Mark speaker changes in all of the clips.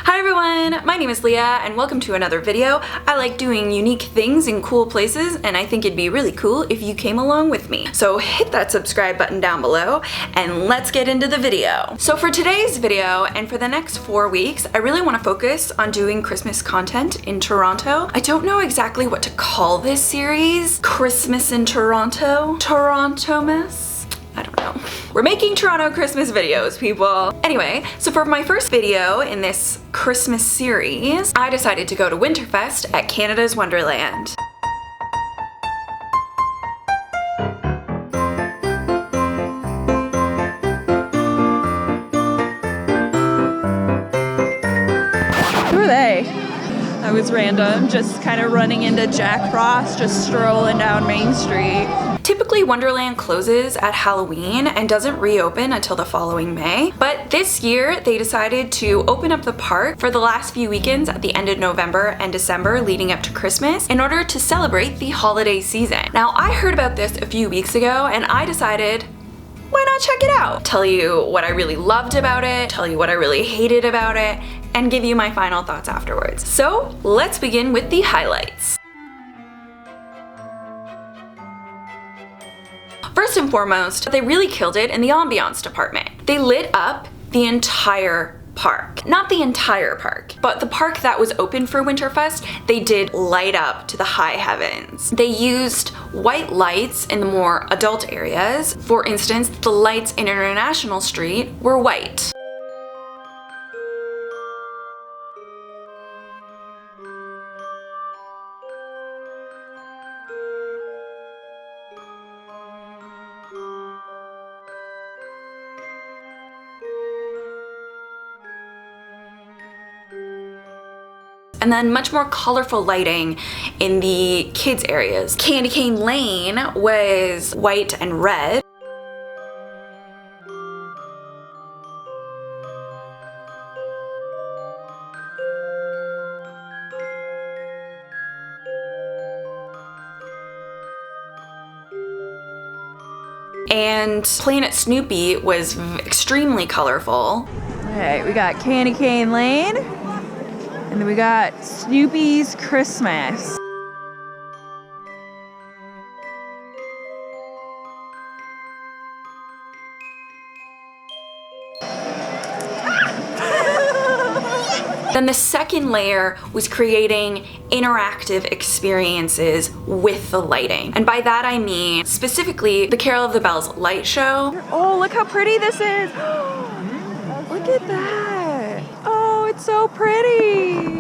Speaker 1: Hi everyone, my name is Leah and welcome to another video. I like doing unique things in cool places and I think it'd be really cool if you came along with me. So hit that subscribe button down below and let's get into the video. So for today's video and for the next 4 weeks, I really want to focus on doing Christmas content in Toronto. I don't know exactly what to call this series. Christmas in Toronto? Toronto-mess? I don't know. We're making Toronto Christmas videos, people. Anyway, so for my first video in this Christmas series, I decided to go to Winterfest at Canada's Wonderland. Who are they? That was random, just kind of running into Jack Frost, just strolling down Main Street. Typically, Wonderland closes at Halloween and doesn't reopen until the following May, but this year they decided to open up the park for the last few weekends at the end of November and December leading up to Christmas in order to celebrate the holiday season. Now, I heard about this a few weeks ago and I decided, why not check it out? Tell you what I really loved about it, tell you what I really hated about it, and give you my final thoughts afterwards. So let's begin with the highlights. First and foremost, they really killed it in the ambiance department. They lit up the entire park. Not the entire park, but the park that was open for Winterfest, they did light up to the high heavens. They used white lights in the more adult areas. For instance, the lights in International Street were white. And then much more colorful lighting in the kids areas. Candy Cane Lane was white and red. And Planet Snoopy was extremely colorful. Okay, we got Candy Cane Lane. And then we got Snoopy's Christmas. Then the second layer was creating interactive experiences with the lighting. And by that I mean specifically the Carol of the Bells light show. Oh, look how pretty this is. Look at that. Oh, it's so pretty.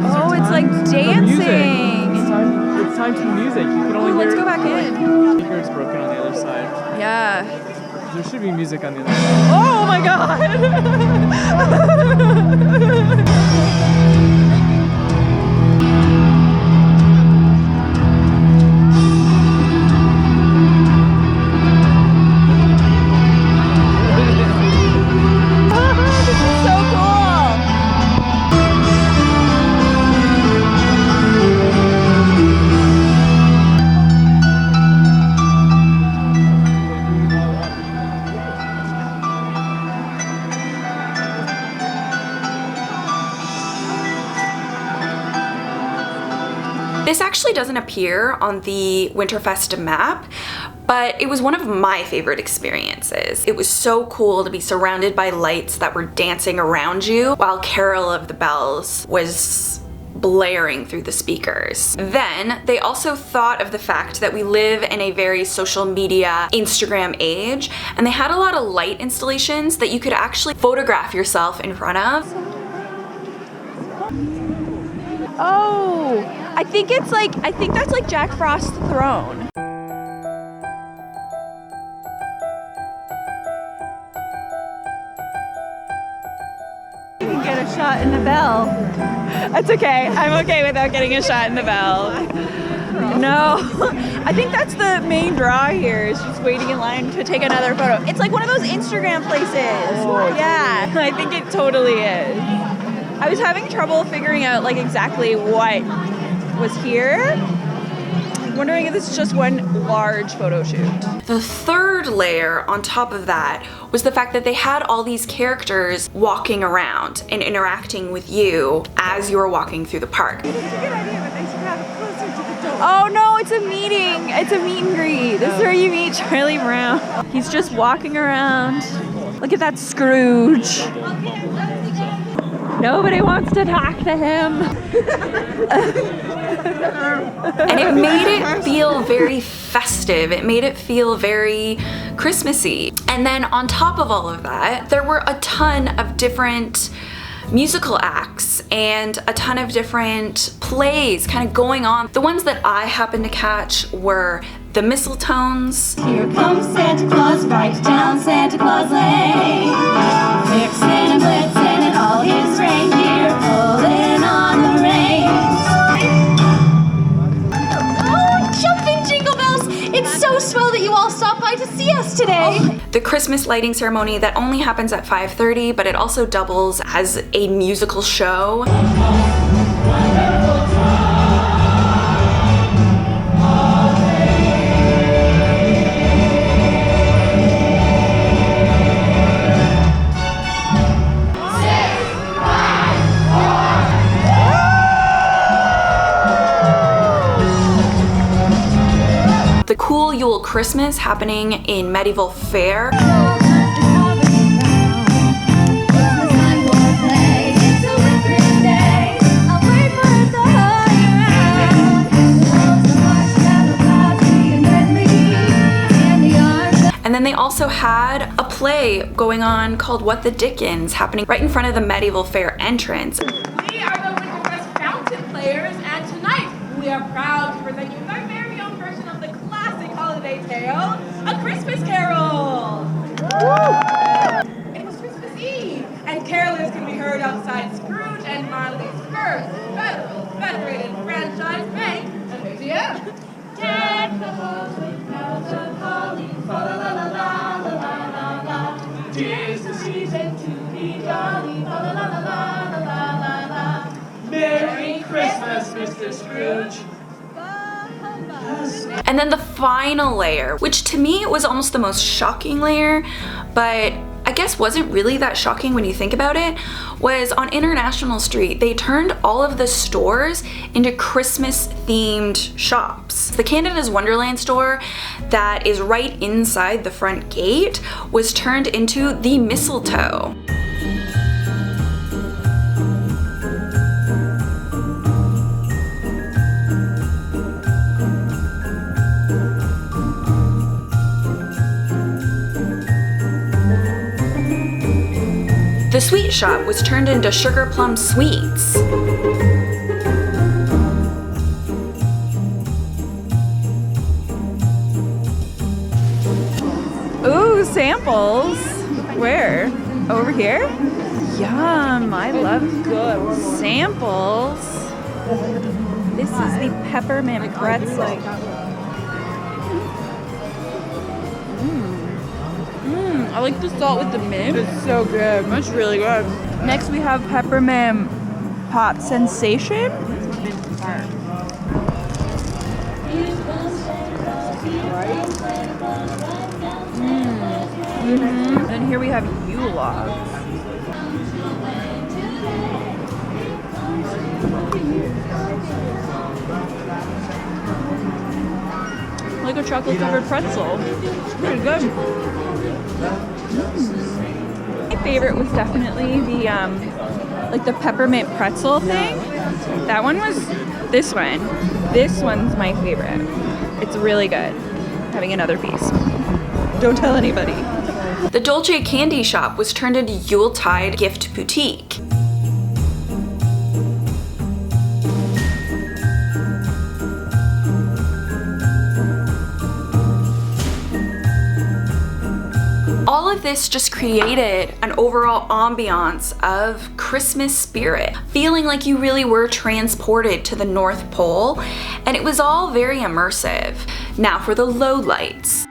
Speaker 1: Oh, it's like dancing.
Speaker 2: It's time for music. You can only hear.
Speaker 1: Let's go back in.
Speaker 2: The speaker's broken on the other side.
Speaker 1: Yeah.
Speaker 2: There should be music on the other side.
Speaker 1: Oh my god. This actually doesn't appear on the Winterfest map, but it was one of my favorite experiences. It was so cool to be surrounded by lights that were dancing around you while Carol of the Bells was blaring through the speakers. Then they also thought of the fact that we live in a very social media Instagram age, and they had a lot of light installations that you could actually photograph yourself in front of. Oh, I think that's like Jack Frost's throne. You can get a shot in the bell. That's okay. I'm okay without getting a shot in the bell. No, I think that's the main draw here, is just waiting in line to take another photo. It's like one of those Instagram places. Oh, yeah, I think it totally is. I was having trouble figuring out like exactly what was here. Wondering if this is just one large photo shoot. The third layer on top of that was the fact that they had all these characters walking around and interacting with you as you were walking through the park. Oh no, it's a meeting. It's a meet and greet. This is where you meet Charlie Brown. He's just walking around. Look at that Scrooge. Nobody wants to talk to him. And it made it feel very festive. It made it feel very Christmassy. And then on top of all of that, there were a ton of different musical acts and a ton of different plays kind of going on. The ones that I happened to catch were the Mistletones.
Speaker 3: Here comes Santa Claus, right to town, Santa Claus Lane. Vixen and Blitzen and all his reindeer pulling on the reins. Oh, jumping jingle bells! It's so swell that you all stopped by to see us today.
Speaker 1: The Christmas lighting ceremony that only happens at 5:30, but it also doubles as a musical show. The Cool Yule Christmas happening in Medieval Fair. And then they also had a play going on called What the Dickens happening right in front of the Medieval Fair entrance.
Speaker 4: We are the Winterfest Fountain Players, and tonight we are proud to present you with our very own version of the classic holiday tale, A Christmas Carol. It was Christmas Eve, and carolers can be heard outside Scrooge and Marley's first Federal Federated Franchise Bank. And here's the end. Deck the halls with boughs of holly, fa la la la la la la la la. 'Tis the season to be jolly, fa la la la la la la la. Merry Christmas, Mr. Scrooge.
Speaker 1: And then the final layer, which to me was almost the most shocking layer, but I guess wasn't really that shocking when you think about it, was on International Street. They turned all of the stores into Christmas themed shops. The Canada's Wonderland store that is right inside the front gate was turned into the Mistletoe. The sweet shop was turned into Sugar Plum Sweets. Ooh, samples. Where? Over here? Yum, I love good samples. This is the peppermint pretzel. I like the salt with the mint. It's so good. That's really good. Next we have peppermint pop sensation. And here we have Yule logs. Like a chocolate covered pretzel. It's pretty good. My favorite was definitely the like the peppermint pretzel thing. That one was this one. This one's my favorite. It's really good. Having another piece. Don't tell anybody. The Dolce candy shop was turned into Yuletide gift boutique. All of this just created an overall ambiance of Christmas spirit, feeling like you really were transported to the North Pole, and it was all very immersive. Now for the low lights.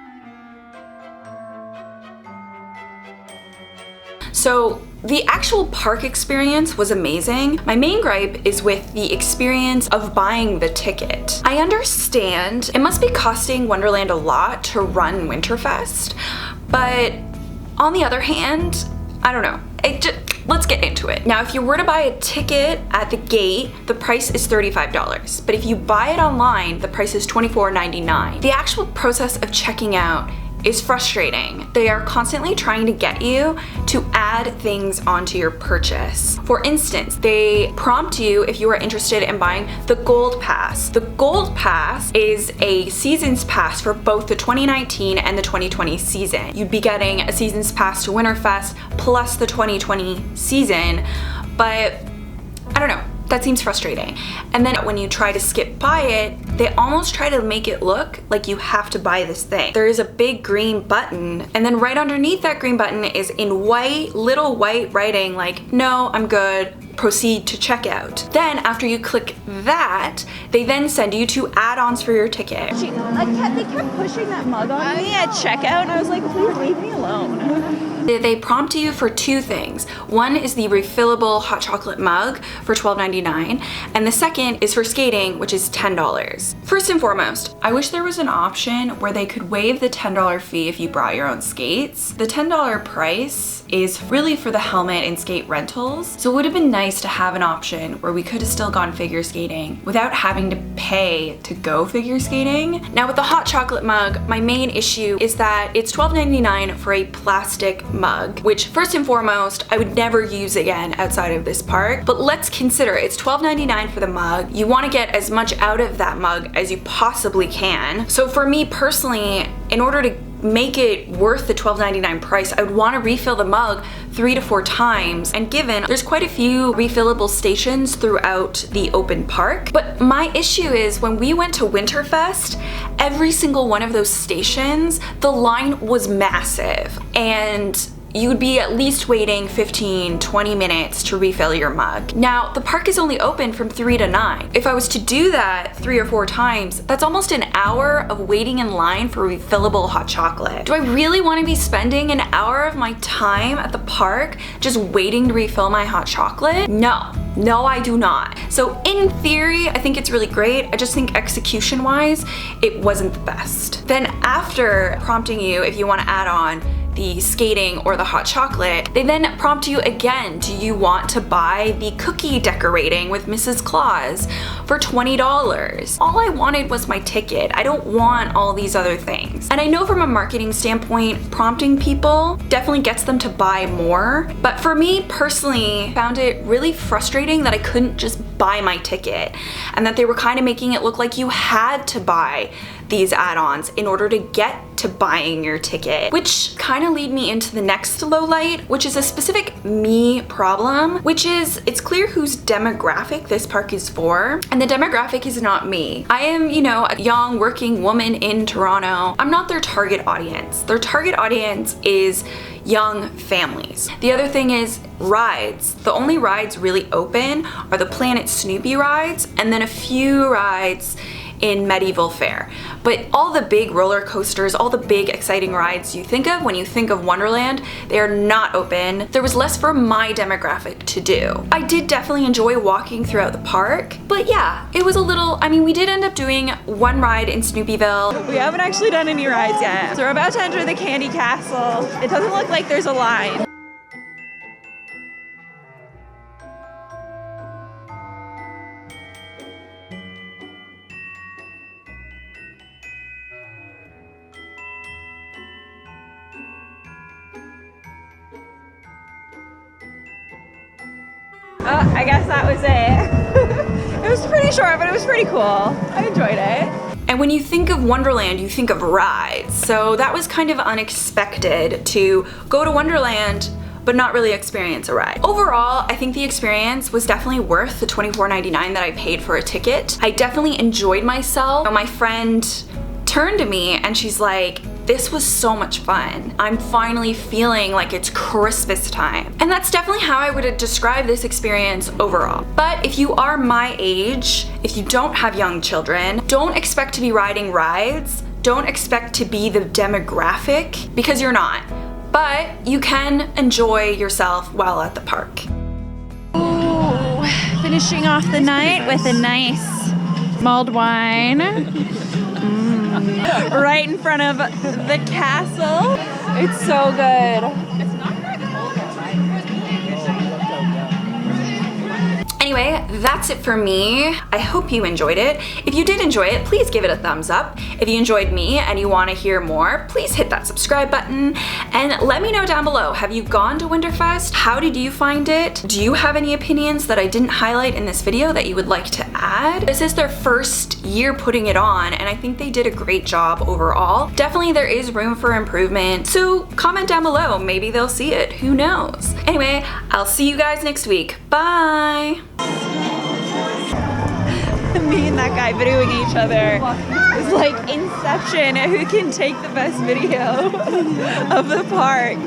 Speaker 1: So the actual park experience was amazing. My main gripe is with the experience of buying the ticket. I understand it must be costing Wonderland a lot to run Winterfest, but on the other hand, I don't know. Let's get into it. Now, if you were to buy a ticket at the gate, the price is $35. But if you buy it online, the price is $24.99. The actual process of checking out is frustrating. They are constantly trying to get you to add things onto your purchase. For instance, they prompt you if you are interested in buying the Gold Pass. The Gold Pass is a season's pass for both the 2019 and the 2020 season. You'd be getting a season's pass to Winterfest plus the 2020 season, but I don't know. That seems frustrating. And then when you try to skip by it, they almost try to make it look like you have to buy this thing. There is a big green button, and then right underneath that green button is in white, little white writing like, no, I'm good, proceed to checkout. Then after you click that, they then send you to add-ons for your ticket.
Speaker 5: They kept pushing that mug on me at checkout, and I was like, please leave me alone.
Speaker 1: They prompt you for two things. One is the refillable hot chocolate mug for $12.99, and the second is for skating, which is $10. First and foremost, I wish there was an option where they could waive the $10 fee if you brought your own skates. The $10 price is really for the helmet and skate rentals, so it would have been nice to have an option where we could have still gone figure skating without having to pay to go figure skating. Now with the hot chocolate mug, my main issue is that it's $12.99 for a plastic mug, which first and foremost, I would never use again outside of this park. But let's consider it's $12.99 for the mug. You want to get as much out of that mug as you possibly can. So for me personally, in order to make it worth the $12.99 price, I would want to refill the mug 3 to 4 times, and given there's quite a few refillable stations throughout the open park. But my issue is when we went to Winterfest, every single one of those stations, the line was massive, and you would be at least waiting 15-20 minutes to refill your mug. Now, the park is only open from 3 to 9. If I was to do that 3 or 4 times, that's almost an hour of waiting in line for refillable hot chocolate. Do I really want to be spending an hour of my time at the park just waiting to refill my hot chocolate? No. No, I do not. So in theory, I think it's really great. I just think execution-wise, it wasn't the best. Then after prompting you if you want to add on the skating or the hot chocolate, they then prompt you again, do you want to buy the cookie decorating with Mrs. Claus for $20? All I wanted was my ticket. I don't want all these other things. And I know from a marketing standpoint, prompting people definitely gets them to buy more, but for me personally, I found it really frustrating that I couldn't just buy my ticket, and that they were kind of making it look like you had to buy these add-ons in order to get to buying your ticket, which kind of lead me into the next low light, which is a specific me problem, which is it's clear whose demographic this park is for, and the demographic is not me. I am, you know, a young working woman in Toronto. I'm not their target audience. Their target audience is young families. The other thing is rides. The only rides really open are the Planet Snoopy rides, and then a few rides in Medieval Fair. But all the big roller coasters, all the big exciting rides you think of when you think of Wonderland, they are not open. There was less for my demographic to do. I did definitely enjoy walking throughout the park, but yeah, it was a little, I mean, we did end up doing one ride in Snoopyville.
Speaker 5: We haven't actually done any rides yet. So we're about to enter the Candy Castle. It doesn't look like there's a line. Oh, I guess that was it. It was pretty short, but it was pretty cool. I enjoyed it.
Speaker 1: And when you think of Wonderland, you think of rides. So that was kind of unexpected to go to Wonderland but not really experience a ride. Overall, I think the experience was definitely worth the $24.99 that I paid for a ticket. I definitely enjoyed myself. My friend turned to me and she's like, this was so much fun. I'm finally feeling like it's Christmas time. And that's definitely how I would describe this experience overall. But if you are my age, if you don't have young children, don't expect to be riding rides. Don't expect to be the demographic, because you're not. but you can enjoy yourself while at the park.
Speaker 5: Ooh, finishing off the night with a nice mulled wine. Right in front of the castle. It's so good.
Speaker 1: Anyway, that's it for me. I hope you enjoyed it. If you did enjoy it, please give it a thumbs up. If you enjoyed me and you want to hear more, please hit that subscribe button and let me know down below. Have you gone to Winterfest? How did you find it? Do you have any opinions that I didn't highlight in this video that you would like to add? This is their first year putting it on, and I think they did a great job overall. Definitely there is room for improvement, so comment down below. Maybe they'll see it. Who knows? Anyway, I'll see you guys next week. Bye!
Speaker 5: Me and that guy videoing each other. It's like Inception. Who can take the best video of the park?